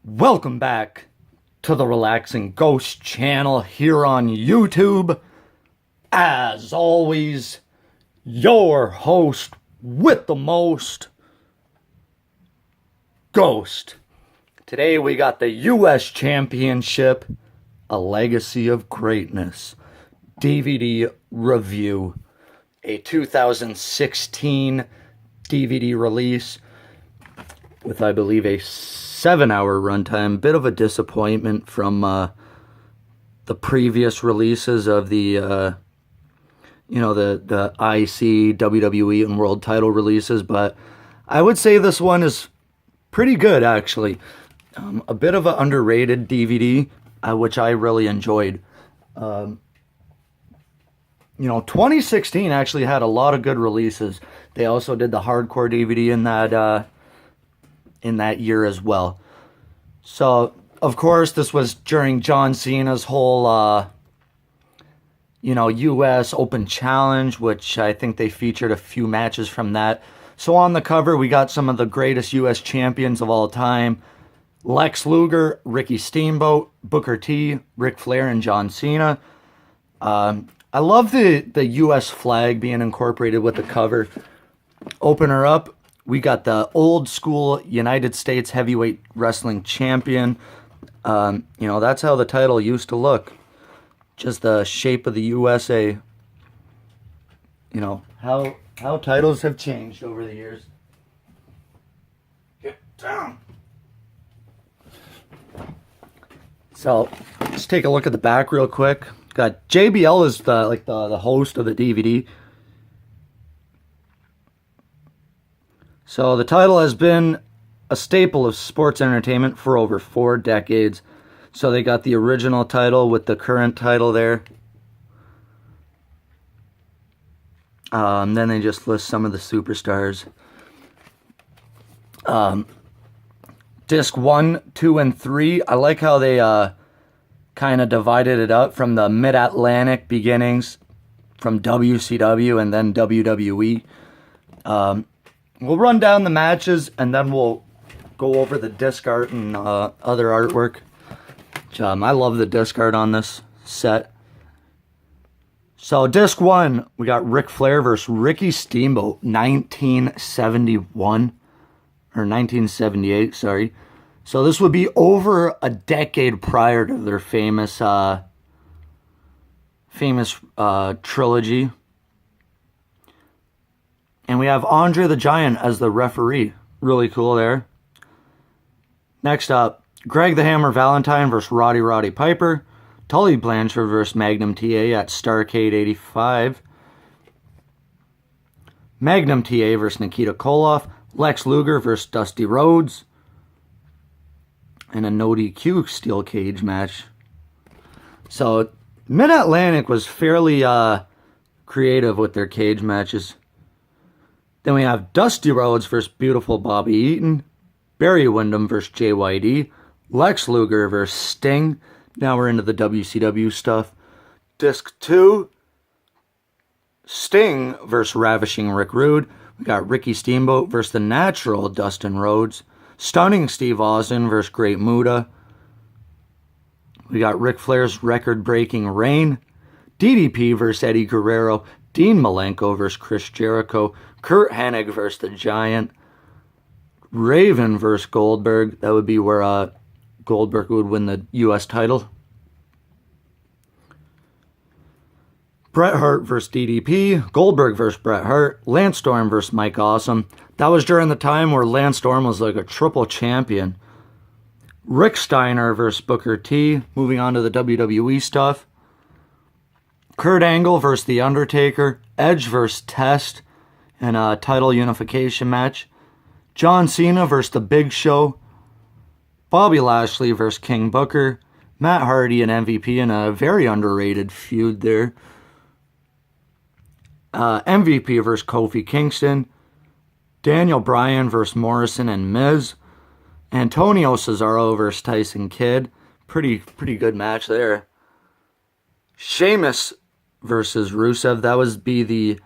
Welcome back to the Relaxing Ghost channel here on YouTube. As always, your host with the most, Ghost. Today we got the U.S. Championship, A Legacy of Greatness DVD review. A 2016 DVD release with, I believe, a 7-hour runtime. Bit of a disappointment from the previous releases of the the IC, WWE, and world title releases, but I would say this one is pretty good, actually. A bit of an underrated DVD, which I really enjoyed. 2016 actually had a lot of good releases. They also did the hardcore DVD in that year as well. So, of course, this was during John Cena's whole, U.S. Open Challenge, which I think they featured a few matches from that. So on the cover, we got some of the greatest U.S. champions of all time. Lex Luger, Ricky Steamboat, Booker T, Ric Flair, and John Cena. I love the U.S. flag being incorporated with the cover. Opener up, we got the old school United States Heavyweight Wrestling Champion. That's how the title used to look. Just the shape of the USA. How titles have changed over the years. Get down. So, let's take a look at the back real quick. Got JBL is the host of the DVD. So the title has been a staple of sports entertainment for over 4 decades. So they got the original title with the current title there. Then they just list some of the superstars. Disc 1, 2, and 3. I like how they kind of divided it up from the Mid-Atlantic beginnings from WCW and then WWE. We'll run down the matches, and then we'll go over the disc art and other artwork. I love the disc art on this set. So, disc 1, we got Ric Flair versus Ricky Steamboat, 1971. Or 1978, sorry. So, this would be over a decade prior to their famous trilogy. And we have Andre the Giant as the referee. Really cool there. Next up, Greg the Hammer Valentine versus Roddy Piper. Tully Blanchard versus Magnum TA at Starrcade 85. Magnum TA versus Nikita Koloff. Lex Luger versus Dusty Rhodes. And a no DQ steel cage match. So, Mid-Atlantic was fairly creative with their cage matches. Then we have Dusty Rhodes versus Beautiful Bobby Eaton. Barry Windham versus JYD. Lex Luger versus Sting. Now we're into the WCW stuff. Disc 2. Sting versus Ravishing Rick Rude. We got Ricky Steamboat versus the Natural Dustin Rhodes. Stunning Steve Austin versus Great Muta. We got Ric Flair's record-breaking reign. DDP versus Eddie Guerrero. Dean Malenko versus Chris Jericho. Kurt Hennig versus the Giant. Raven versus Goldberg. That would be where Goldberg would win the U.S. title. Bret Hart versus DDP. Goldberg versus Bret Hart. Lance Storm versus Mike Awesome. That was during the time where Lance Storm was like a triple champion. Rick Steiner versus Booker T. Moving on to the WWE stuff. Kurt Angle versus The Undertaker. Edge versus Test. And a title unification match. John Cena versus The Big Show. Bobby Lashley versus King Booker. Matt Hardy and MVP in a very underrated feud there. MVP versus Kofi Kingston. Daniel Bryan versus Morrison and Miz. Antonio Cesaro versus Tyson Kidd. Pretty good match there. Sheamus versus Rusev. That would be the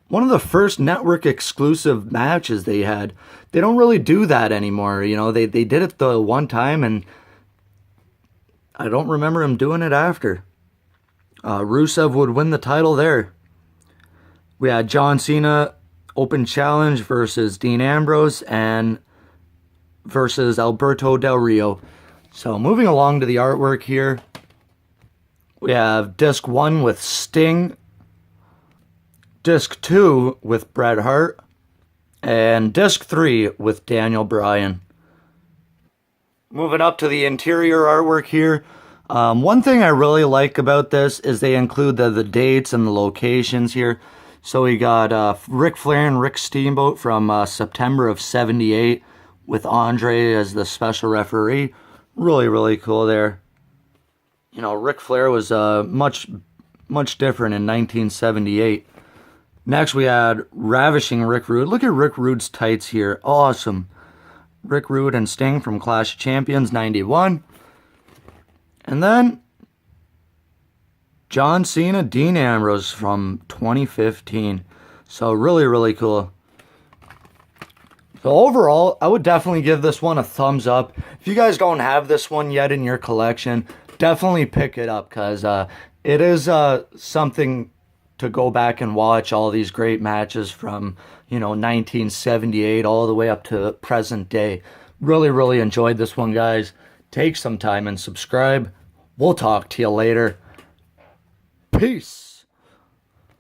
one of the first network exclusive matches they had. They don't really do that anymore. You know, they did it the one time, and I don't remember him doing it after. Rusev would win the title there. We had John Cena open challenge versus Dean Ambrose and versus Alberto Del Rio. So moving along to the artwork here, we have disc 1 with Sting, disc 2 with Bret Hart, and disc 3 with Daniel Bryan. Moving up to the interior artwork here, one thing I really like about this is they include the dates and the locations here. So we got Ric Flair and Rick Steamboat from September of '78 with Andre as the special referee. Really, really cool there. You know, Ric Flair was much different in 1978. Next, we had Ravishing Rick Rude. Look at Rick Rude's tights here. Awesome. Rick Rude and Sting from Clash of Champions '91. And then John Cena, Dean Ambrose from 2015. So really, really cool. So overall, I would definitely give this one a thumbs up. If you guys don't have this one yet in your collection, definitely pick it up, because it is something to go back and watch all these great matches from, 1978 all the way up to present day. Really, really enjoyed this one, guys. Take some time and subscribe. We'll talk to you later. Peace.